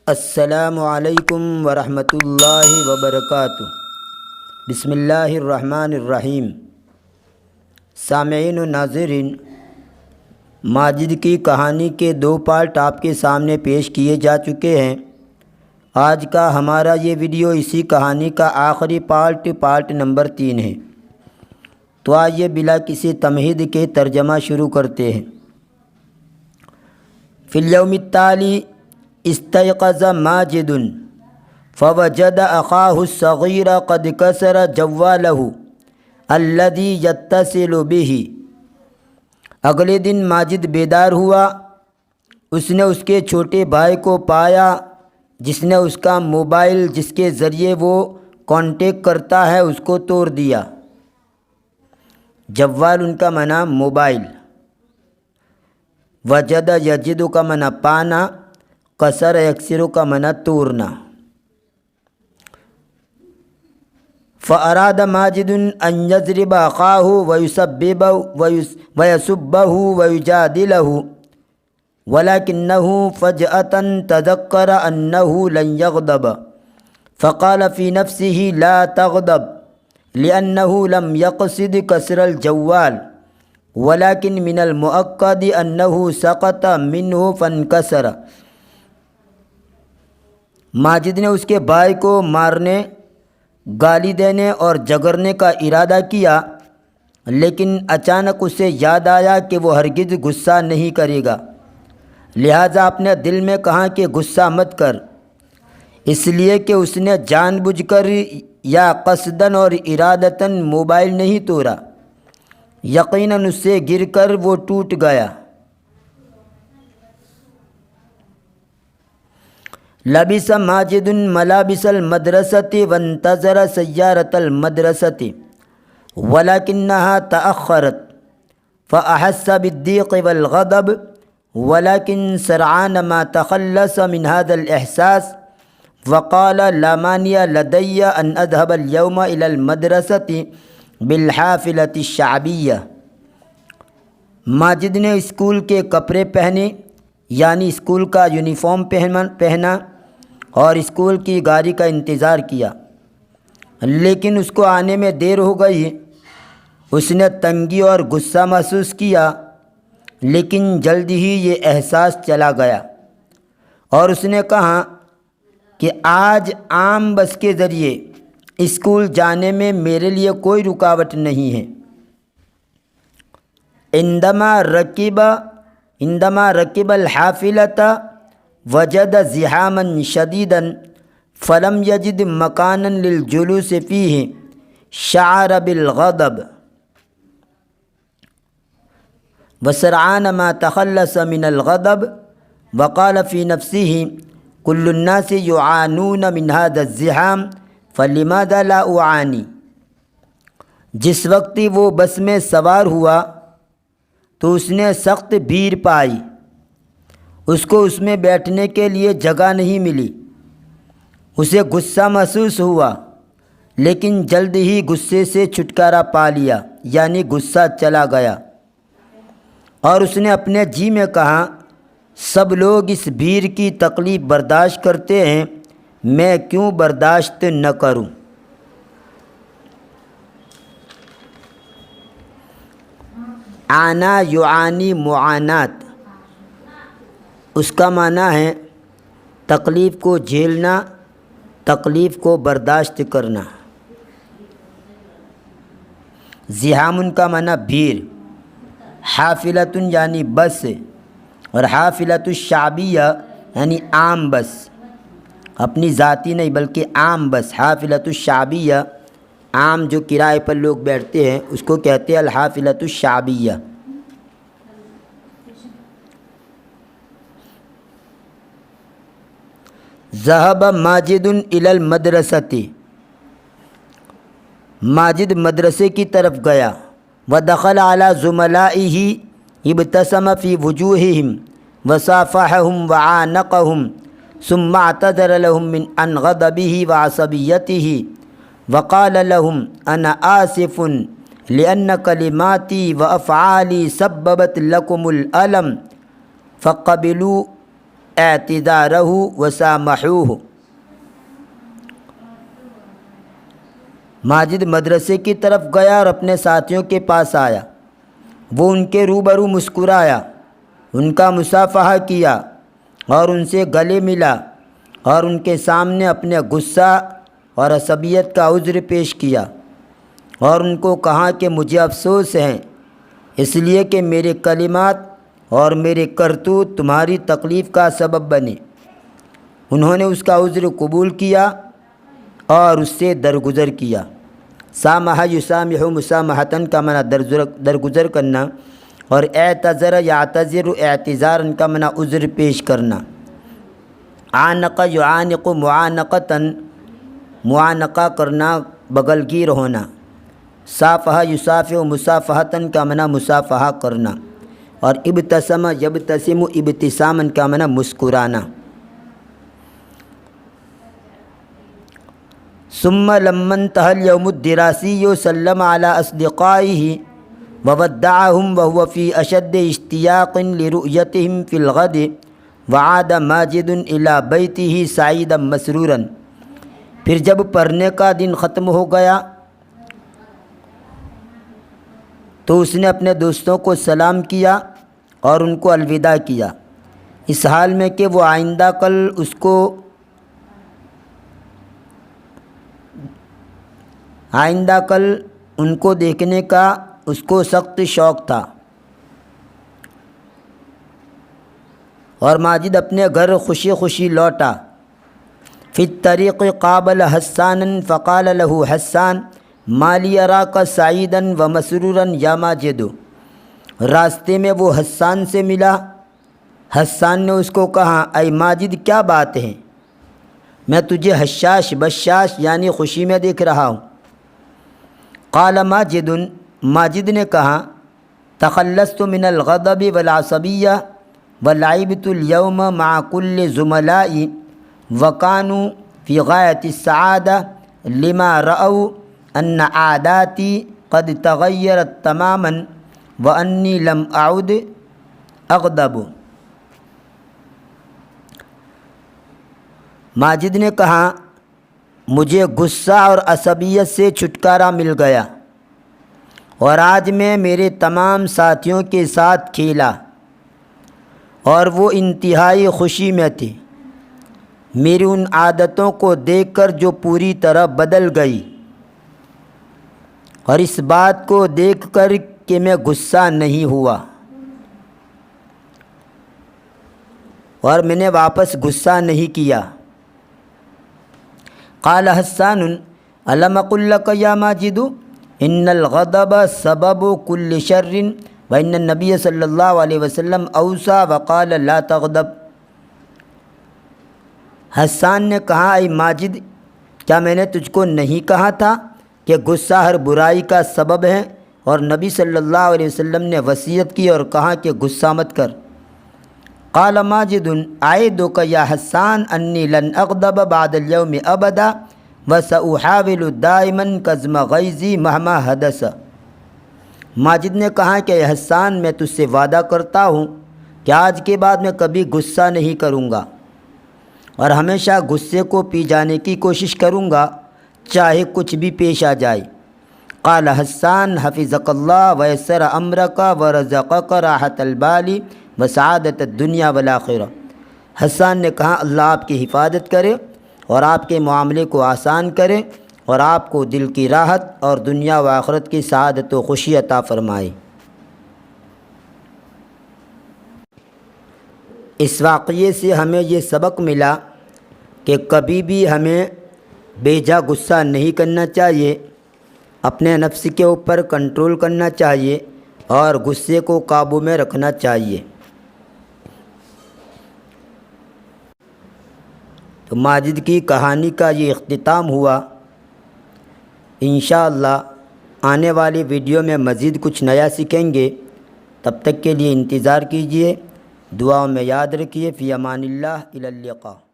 السلام علیکم ورحمۃ اللہ وبرکاتہ۔ بسم اللہ الرحمن الرحیم۔ سامعین و ناظرین، ماجد کی کہانی کے 2 پارٹ آپ کے سامنے پیش کیے جا چکے ہیں۔ آج کا ہمارا یہ ویڈیو اسی کہانی کا آخری پارٹ نمبر 3 ہے۔ تو آئیے بلا کسی تمہید کے ترجمہ شروع کرتے ہیں۔ فی الیوم التالی استيقظ ماجد فوجد أخاه الصغير قد كسر جواله الذي يتصل به۔ اگلے دن ماجد بیدار ہوا، اس نے اس کے چھوٹے بھائی کو پایا جس نے اس کا موبائل جس کے ذریعے وہ کانٹیکٹ کرتا ہے اس کو توڑ دیا۔ جوال ان کا معنی موبائل، وجد یجد کا معنی پانا، کسر یکسر کا معنی توڑنا۔ فاراد ماجد ان یضرب اخاہ ویسبہ ویجادلہ ولکنہ فجأة تذکر انہ لن یغضب فقال فی نفسہ لا تغضب لأنہ لم یقصد کسر الجوال ولکن من المؤکد انہ سقط منہ فانکسر۔ ماجد نے اس کے بھائی کو مارنے، گالی دینے اور جگرنے کا ارادہ کیا، لیکن اچانک اسے یاد آیا کہ وہ ہرگز غصہ نہیں کرے گا، لہٰذا اپنے دل میں کہا کہ غصہ مت کر، اس لیے کہ اس نے جان بوجھ کر یا قصداً اور ارادتاً موبائل نہیں توڑا، یقیناً اس سے گر کر وہ ٹوٹ گیا۔ لبس ماجد ملابس المدرسة وانتظر سيارة المدرسة ولكنها تأخرت فأحس بالضيق والغضب ولكن سرعان ما تخلص من هذا الإحساس وقال لا مانع لدي أن أذهب اليوم إلى المدرسة بالحافلة الشعبية۔ ماجد نے اسکول کے کپڑے پہنے، یعنی اسکول کا یونیفارم پہنا اور اسکول کی گاڑی کا انتظار کیا، لیکن اس کو آنے میں دیر ہو گئی۔ اس نے تنگی اور غصہ محسوس کیا، لیکن جلد ہی یہ احساس چلا گیا اور اس نے کہا کہ آج عام بس کے ذریعے اسکول جانے میں میرے لیے کوئی رکاوٹ نہیں ہے۔ عندما ركب الحافلة وجد زحاما شديدا فلم يجد مكانا للجلوس فيه شعر بالغضب وسرعان ما تخلص من الغضب وقال في نفسه كل الناس يعانون من هذا الزحام فلماذا لا أعاني۔ جس وقت وہ بس میں سوار ہوا تو اس نے سخت بھیڑ پائی، اس کو اس میں بیٹھنے کے لیے جگہ نہیں ملی، اسے غصہ محسوس ہوا، لیکن جلد ہی غصے سے چھٹکارا پا لیا، یعنی غصہ چلا گیا، اور اس نے اپنے جی میں کہا سب لوگ اس بھیڑ کی تکلیف برداشت کرتے ہیں، میں کیوں برداشت نہ کروں۔ عانا یعانی معانات، اس کا معنی ہے تکلیف کو جھیلنا، تکلیف کو برداشت کرنا۔ زحام کا معنی بھیڑ، حافلۃ یعنی بس، اور حافلۃ الشعبیہ یعنی عام بس، اپنی ذاتی نہیں بلکہ عام بس۔ حافلۃ الشعبیہ، عام جو کرائے پر لوگ بیٹھتے ہیں اس کو کہتے ہیں الحافلۃ الشعبیہ۔ ذهب ماجد الى المدرسة، ماجد مدرسے کی طرف گیا۔ ودخل على زملائه ابتسم في وجوههم وصافحهم وعانقهم ثم اعتذر لهم عن غضبه وعصبيته وقال لهم انا آسف لأن كلماتي وأفعالي سببت لكم الألم فقبلوا اعتذارہ وسامحوہ۔ ماجد مدرسے کی طرف گیا اور اپنے ساتھیوں کے پاس آیا۔ وہ ان کے روبرو مسکرایا، ان کا مصافحہ کیا اور ان سے گلے ملا اور ان کے سامنے اپنے غصہ اور عصبیت کا عذر پیش کیا اور ان کو کہا کہ مجھے افسوس ہے اس لیے کہ میرے کلمات اور میرے کرتوت تمہاری تکلیف کا سبب بنے۔ انہوں نے اس کا عذر قبول کیا اور اس سے درگزر کیا۔ سامح یسامح مسامحتاً کا معنی درگزر کرنا، اور اعتذر یعتذر اعتذاراً کا معنی عذر پیش کرنا۔ عانق یعانق معانقتاً معانقہ کرنا، بغل گیر ہونا۔ صافح یصافح مصافحتاً کا معنی مصافحہ کرنا، اور ابتسم یبتسم ابتساماً کا معنی مسکرانا۔ ثم لما انتهى اليوم الدراسي سلم على أصدقائه وودعهم وهو في أشد اشتياق لرؤيتهم في الغد، وعاد ماجد إلى بيته سعيدا مسرورا۔ پھر جب پڑھنے کا دن ختم ہو گیا تو اس نے اپنے دوستوں کو سلام کیا اور ان کو الوداع کیا، اس حال میں کہ وہ آئندہ کل ان کو دیکھنے کا اس کو سخت شوق تھا۔ اور ماجد اپنے گھر خوشی خوشی لوٹا۔ فی الطریق قابل حسانا فقال له حسان ما لی اراک سعیدا ومسرورا یا ماجد۔ راستے میں وہ حسان سے ملا۔ حسان نے اس کو کہا، اے ماجد کیا بات ہے، میں تجھے حشاش بشاش یعنی خوشی میں دیکھ رہا ہوں۔ قال ماجد، ماجد نے کہا، تخلصت من الغضب والعصبیہ ولعبت اليوم مع كل زملائي وكانوا في غاية السعادة لما رأوا أن عاداتي قد تغيرت تماما وأني لم أعد أغضب۔ ماجد نے کہا، مجھے غصہ اور عصبیت سے چھٹکارا مل گیا اور آج میں میرے تمام ساتھیوں کے ساتھ کھیلا اور وہ انتہائی خوشی میں تھے، میری ان عادتوں کو دیکھ کر جو پوری طرح بدل گئی، اور اس بات کو دیکھ کر کہ میں غصہ نہیں ہوا اور میں نے واپس غصہ نہیں کیا۔ قال حسان الم اقل لك یا ماجد ان الغضب سبب كل شر وان النبی صلی اللہ علیہ وسلم اوصى وقال لا تغضب۔ حسان نے کہا، اے ماجد کیا میں نے تجھ کو نہیں کہا تھا کہ غصہ ہر برائی کا سبب ہے، اور نبی صلی اللہ علیہ وسلم نے وصیت کی اور کہا کہ غصہ مت کر۔ قال ماجد اعدک یا حسان انی لن اغضب بعد اليوم ابدا وساحاول دائما کظم غیظی مہما حدث۔ ماجد نے کہا کہ اے حسان، میں تجھ سے وعدہ کرتا ہوں کہ آج کے بعد میں کبھی غصہ نہیں کروں گا اور ہمیشہ غصے کو پی جانے کی کوشش کروں گا، چاہے کچھ بھی پیش آ جائے۔ قال حسان حفظک اللہ ویسر امرک ورزقک راحت البال وسعادت الدنیا والآخرہ۔ حسان نے کہا، اللہ آپ کی حفاظت کرے اور آپ کے معاملے کو آسان کرے اور آپ کو دل کی راحت اور دنیا و آخرت کی سعادت و خوشی عطا فرمائے۔ اس واقعے سے ہمیں یہ سبق ملا کہ کبھی بھی ہمیں بے جا غصہ نہیں کرنا چاہیے، اپنے نفس کے اوپر کنٹرول کرنا چاہیے اور غصے کو قابو میں رکھنا چاہیے۔ تو ماجد کی کہانی کا یہ اختتام ہوا۔ انشاءاللہ آنے والی ویڈیو میں مزید کچھ نیا سیکھیں گے، تب تک کے لیے انتظار کیجیے، دعاؤں میں یاد رکھیے۔ فی امان اللہ، الی اللقاء۔